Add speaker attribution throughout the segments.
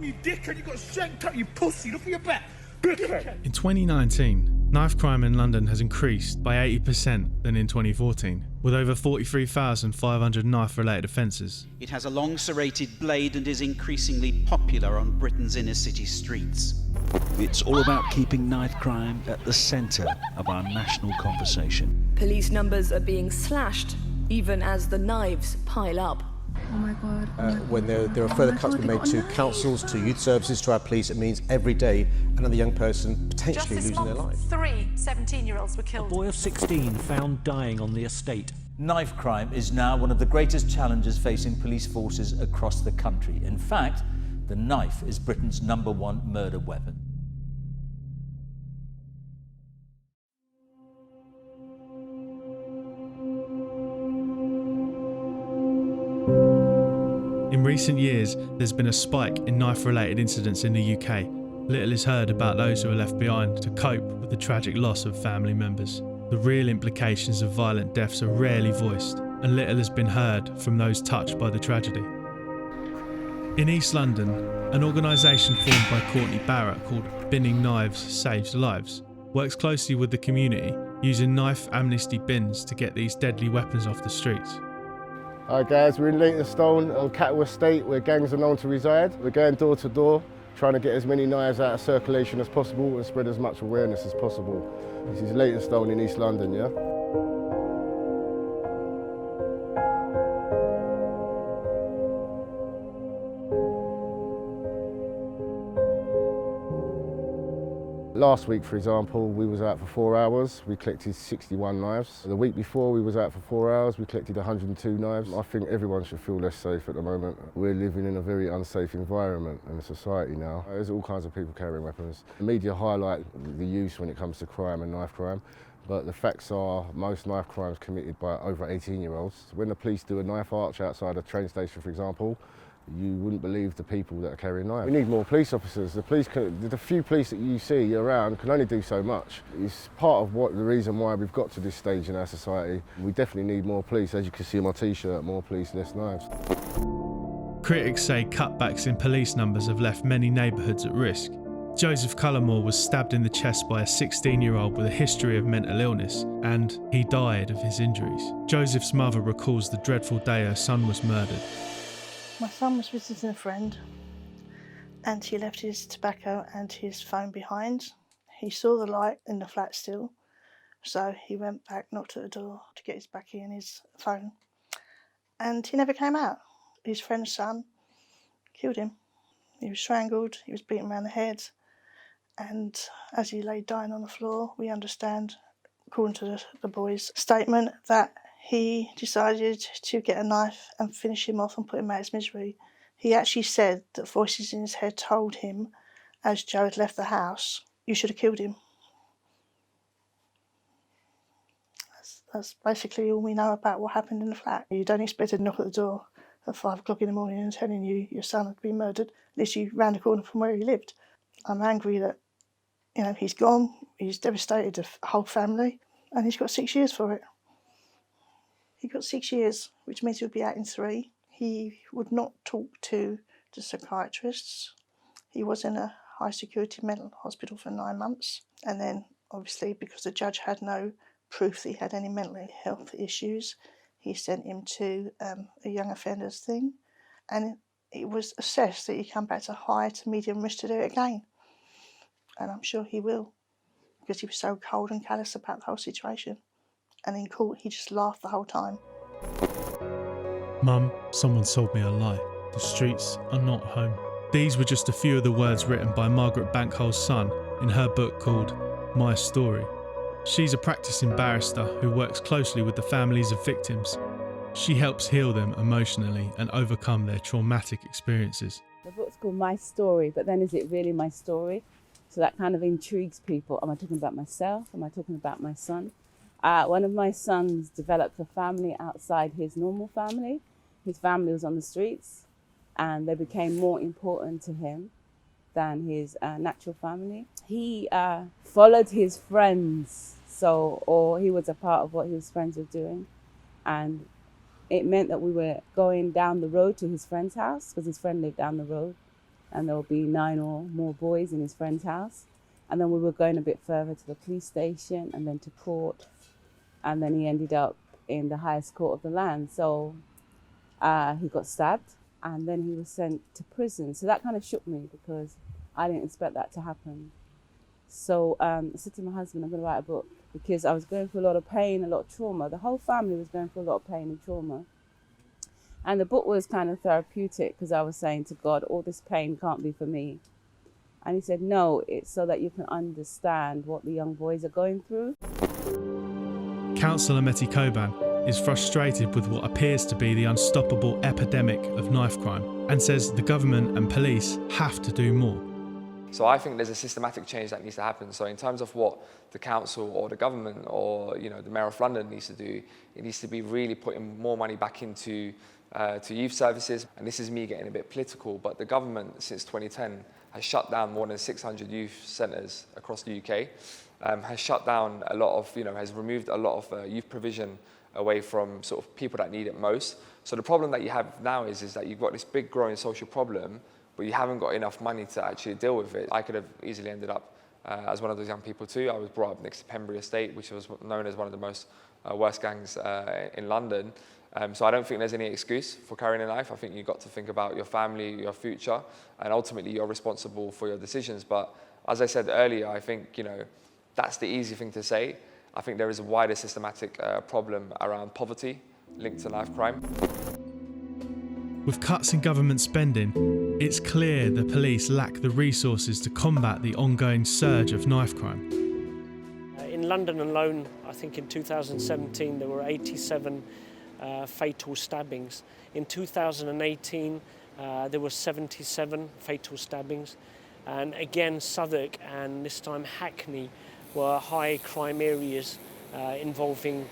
Speaker 1: You dickhead, you got shanked up, you pussy. Look at your back.
Speaker 2: In 2019, knife crime in London has increased by 80% than in 2014, with over 43,500 knife-related offences.
Speaker 3: It has a long serrated blade and is increasingly popular on Britain's inner city streets.
Speaker 4: It's all about keeping knife crime at the centre of our national conversation.
Speaker 5: Police numbers are being slashed, even as the knives pile up.
Speaker 6: Oh my God.
Speaker 7: When there are further cuts being made to councils, to youth services, to our police, it means every day another young person potentially losing their life.
Speaker 8: 3 17-year-olds were killed.
Speaker 9: A boy of 16 found dying on the estate.
Speaker 10: Knife crime is now one of the greatest challenges facing police forces across the country. In fact, the knife is Britain's #1 murder weapon.
Speaker 2: In recent years, there's been a spike in knife-related incidents in the UK. Little is heard about those who are left behind to cope with the tragic loss of family members. The real implications of violent deaths are rarely voiced, and little has been heard from those touched by the tragedy. In East London, an organisation formed by Courtney Barrett called Binning Knives Saves Lives works closely with the community, using knife amnesty bins to get these deadly weapons off the streets.
Speaker 11: Hi guys, we're in Leytonstone on Cattle Estate where gangs are known to reside. We're going door to door, trying to get as many knives out of circulation as possible and spread as much awareness as possible. This is Leytonstone in East London, yeah? Last week, for example, we was out for 4 hours. We collected 61 knives. The week before, we was out for 4 hours. We collected 102 knives. I think everyone should feel less safe at the moment. We're living in a very unsafe environment in society now. There's all kinds of people carrying weapons. The media highlight the use when it comes to crime and knife crime, but the facts are most knife crimes committed by over 18-year-olds. When the police do a knife arch outside a train station, for example, you wouldn't believe the people that are carrying knives. We need more police officers. The few police that you see around can only do so much. It's part of the reason why we've got to this stage in our society. We definitely need more police. As you can see on my T-shirt, more police, less knives.
Speaker 2: Critics say cutbacks in police numbers have left many neighbourhoods at risk. Joseph Cullimore was stabbed in the chest by a 16-year-old with a history of mental illness, and he died of his injuries. Joseph's mother recalls the dreadful day her son was murdered.
Speaker 6: My son was visiting a friend and he left his tobacco and his phone behind. He saw the light in the flat still, so he went back, knocked at the door to get his baccy and his phone, and he never came out. His friend's son killed him. He was strangled, he was beaten around the head, and as he lay dying on the floor, we understand, according to the boy's statement, that he decided to get a knife and finish him off and put him out of his misery. He actually said that voices in his head told him, as Joe had left the house, you should have killed him. That's basically all we know about what happened in the flat. You don't expect to knock at the door at 5 o'clock in the morning and telling you your son had been murdered, literally round the corner from where he lived. I'm angry that, he's gone, he's devastated the whole family, and he's got 6 years for it. He got 6 years, which means he would be out in 3. He would not talk to the psychiatrists. He was in a high security mental hospital for 9 months. And then, obviously, because the judge had no proof that he had any mental health issues, he sent him to a young offenders thing. And it was assessed that he come back to high to medium risk to do it again. And I'm sure he will, because he was so cold and callous about the whole situation. And in court, he just laughed the whole time.
Speaker 2: Mum, someone sold me a lie. The streets are not home. These were just a few of the words written by Margaret Bankhole's son in her book called My Story. She's a practicing barrister who works closely with the families of victims. She helps heal them emotionally and overcome their traumatic experiences.
Speaker 12: The book's called My Story, but then is it really my story? So that kind of intrigues people. Am I talking about myself? Am I talking about my son? One of my sons developed a family outside his normal family. His family was on the streets and they became more important to him than his natural family. He followed his friends, or he was a part of what his friends were doing. And it meant that we were going down the road to his friend's house because his friend lived down the road. and there will be 9 or more boys in his friend's house. And then we were going a bit further to the police station and then to court. And then he ended up in the highest court of the land. So he got stabbed and then he was sent to prison. So that kind of shook me because I didn't expect that to happen. So I said to my husband, I'm going to write a book because I was going through a lot of pain, a lot of trauma. The whole family was going through a lot of pain and trauma. And the book was kind of therapeutic because I was saying to God, all this pain can't be for me. And he said, no, it's so that you can understand what the young boys are going through.
Speaker 2: Councillor Mehdi Koban is frustrated with what appears to be the unstoppable epidemic of knife crime and says the government and police have to do more.
Speaker 13: So I think there's a systematic change that needs to happen. So in terms of what the council or the government or the Mayor of London needs to do, it needs to be really putting more money back into to youth services. And this is me getting a bit political, but the government since 2010 has shut down more than 600 youth centres across the UK, has shut down a lot of, has removed a lot of youth provision away from sort of people that need it most. So the problem that you have now is that you've got this big growing social problem, but you haven't got enough money to actually deal with it. I could have easily ended up as one of those young people too. I was brought up next to Pembury Estate, which was known as one of the most worst gangs in London. So I don't think there's any excuse for carrying a knife. I think you've got to think about your family, your future, and ultimately you're responsible for your decisions. But as I said earlier, I think, that's the easy thing to say. I think there is a wider systematic problem around poverty linked to knife crime.
Speaker 2: With cuts in government spending, it's clear the police lack the resources to combat the ongoing surge of knife crime.
Speaker 14: In London alone, I think in 2017 there were 87 fatal stabbings. In 2018 there were 77 fatal stabbings, and again Southwark and this time Hackney were high crime areas involving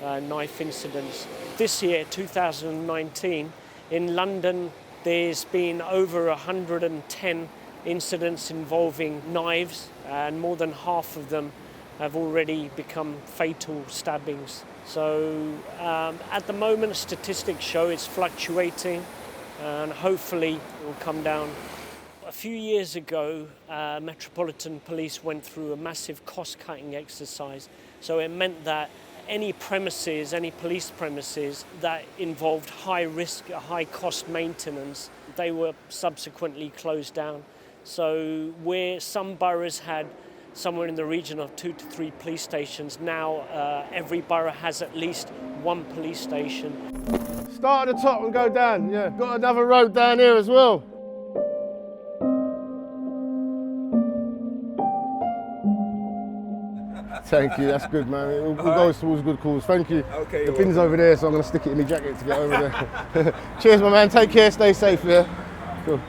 Speaker 14: knife incidents. This year, 2019, in London there's been over 110 incidents involving knives, and more than half of them have already become fatal stabbings. So at the moment statistics show it's fluctuating and hopefully it will come down. A few years ago, Metropolitan Police went through a massive cost-cutting exercise. So it meant that any premises, any police premises that involved high risk, high cost maintenance, they were subsequently closed down. So where some boroughs had somewhere in the region of 2 to 3 police stations, now every borough has at least 1 police station.
Speaker 11: Start at the top and go down, yeah. Got another road down here as well. Thank you, that's good, man. We'll go towards good calls. Thank you.
Speaker 15: Okay,
Speaker 11: the pin's over there, so I'm going to stick it in my jacket to get over there. Cheers, my man. Take care, stay safe, yeah? Cool.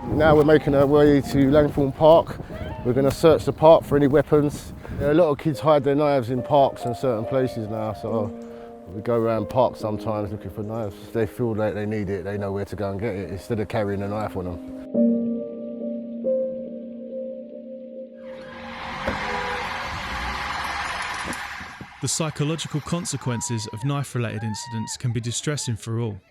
Speaker 11: Now we're making our way to Langthorne Park. We're going to search the park for any weapons. A lot of kids hide their knives in parks and certain places now, so we go around parks sometimes looking for knives. If they feel like they need it, they know where to go and get it instead of carrying a knife on them.
Speaker 2: The psychological consequences of knife-related incidents can be distressing for all.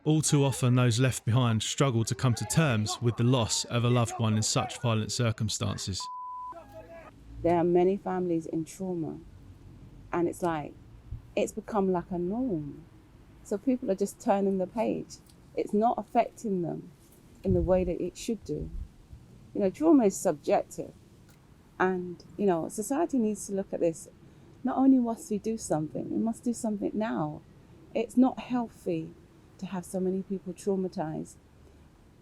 Speaker 2: All too often, those left behind struggle to come to terms with the loss of a loved one in such violent circumstances.
Speaker 12: There are many families in trauma, and it's become like a norm. So people are just turning the page. It's not affecting them in the way that it should do. Trauma is subjective, and society needs to look at this. Not only must we do something, we must do something now. It's not healthy to have so many people traumatized.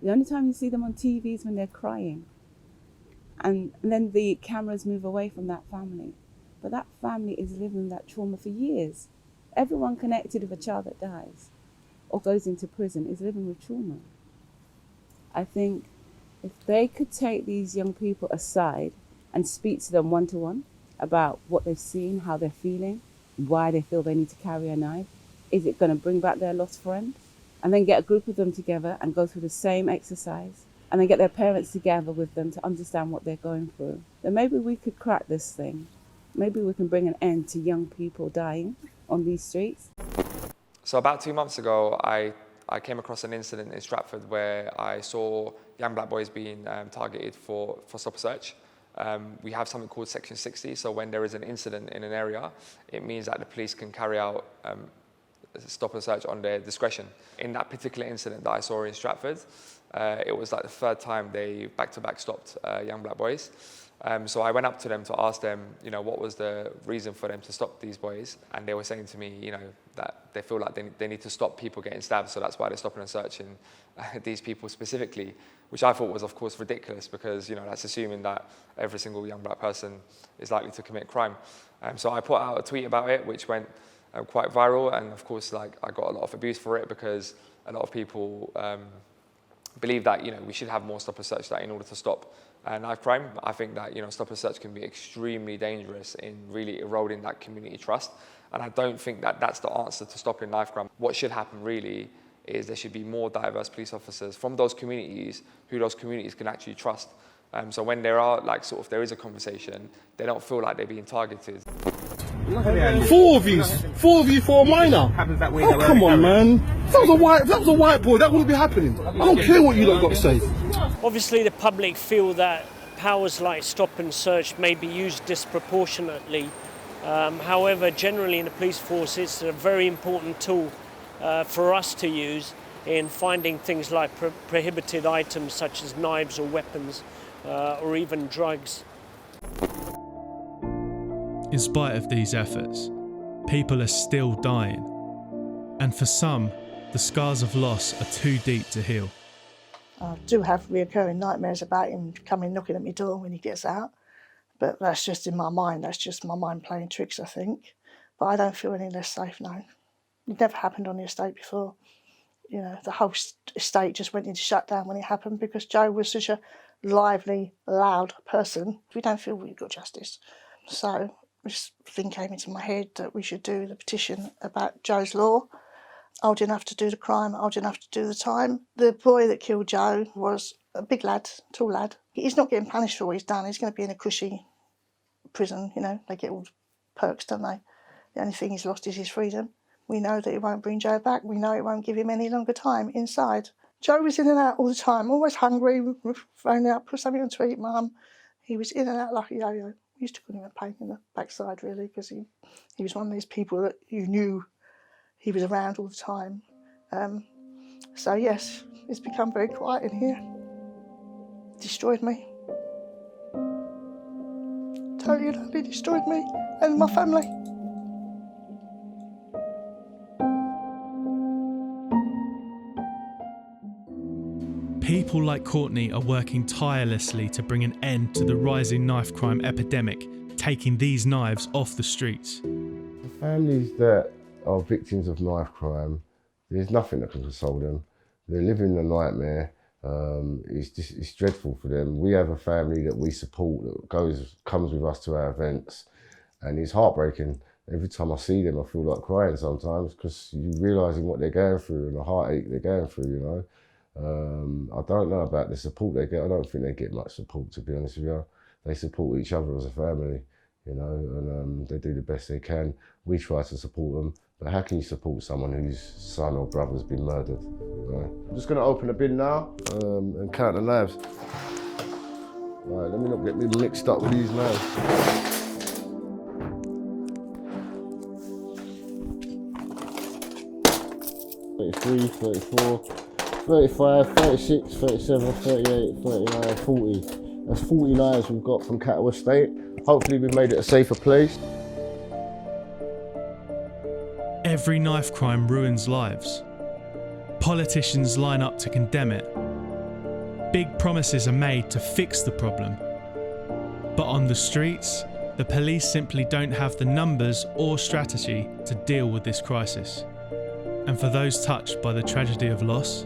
Speaker 12: The only time you see them on TV is when they're crying. And then the cameras move away from that family. But that family is living that trauma for years. Everyone connected with a child that dies or goes into prison is living with trauma. I think if they could take these young people aside and speak to them one-to-one, about what they've seen, how they're feeling, why they feel they need to carry a knife. Is it going to bring back their lost friend? And then get a group of them together and go through the same exercise, and then get their parents together with them to understand what they're going through. Then maybe we could crack this thing. Maybe we can bring an end to young people dying on these streets.
Speaker 13: So about 2 months ago, I I came across an incident in Stratford where I saw young black boys being targeted for stop and search. We have something called Section 60, so when there is an incident in an area, it means that the police can carry out stop and search on their discretion. In that particular incident that I saw in Stratford, it was like the third time they back-to-back stopped young black boys. So I went up to them to ask them, what was the reason for them to stop these boys? And they were saying to me, that they feel like they need to stop people getting stabbed, so that's why they're stopping and searching these people specifically, which I thought was, of course, ridiculous because, that's assuming that every single young black person is likely to commit crime. So I put out a tweet about it, which went quite viral, and of course, I got a lot of abuse for it because a lot of people believe that, we should have more stop and search in order to stop knife crime. I think that, stop and search can be extremely dangerous in really eroding that community trust. And I don't think that that's the answer to stopping knife crime. What should happen really is there should be more diverse police officers from those communities who those communities can actually trust. So when there are, there is a conversation, they don't feel like they're being targeted.
Speaker 1: Four of you for a minor. Oh, come on, man. If that was a white boy, that wouldn't be happening. I don't care what you lot got to say.
Speaker 14: Obviously, the public feel that powers like stop and search may be used disproportionately. However, generally in the police force, it's a very important tool for us to use in finding things like prohibited items such as knives or weapons or even drugs.
Speaker 2: In spite of these efforts, people are still dying. And for some, the scars of loss are too deep to heal.
Speaker 6: I do have reoccurring nightmares about him coming knocking at my door when he gets out. But that's just in my mind. That's just my mind playing tricks, I think. But I don't feel any less safe now. It never happened on the estate before. The whole estate just went into shutdown when it happened because Joe was such a lively, loud person. We don't feel we've got justice. So this thing came into my head that we should do the petition about Joe's law. Old enough to do the crime, old enough to do the time. The boy that killed Joe was a big lad, tall lad. He's not getting punished for what he's done. He's going to be in a cushy prison, They get all the perks, don't they? The only thing he's lost is his freedom. We know that it won't bring Joe back. We know it won't give him any longer time inside. Joe was in and out all the time, always hungry, phoning up, put something on to eat, Mum. He was in and out like a yo-yo. We used to call him a pain in the backside, really, because he was one of these people that you knew he was around all the time. So yes, it's become very quiet in here. Destroyed me. Totally and utterly destroyed me and my family.
Speaker 2: People like Courtney are working tirelessly to bring an end to the rising knife crime epidemic, taking these knives off the streets.
Speaker 11: The families that are victims of knife crime, there's nothing that can console them. They're living a nightmare. It's dreadful for them. We have a family that we support that comes with us to our events, and it's heartbreaking. Every time I see them, I feel like crying sometimes because you're realising what they're going through and the heartache they're going through, I don't know about the support they get. I don't think they get much support, to be honest with you. They support each other as a family, and they do the best they can. We try to support them, but how can you support someone whose son or brother's been murdered? I'm just going to open the bin now and count the knives. Right, let me not get me mixed up with these knives. 33, 34, 35, 36, 37, 38, 39, 40. That's 40 knives we've got from Cattle Estate. Hopefully we've made it a safer place.
Speaker 2: Every knife crime ruins lives. Politicians line up to condemn it. Big promises are made to fix the problem. But on the streets, the police simply don't have the numbers or strategy to deal with this crisis. And for those touched by the tragedy of loss,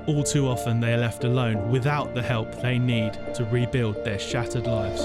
Speaker 2: all too often they are left alone without the help they need to rebuild their shattered lives.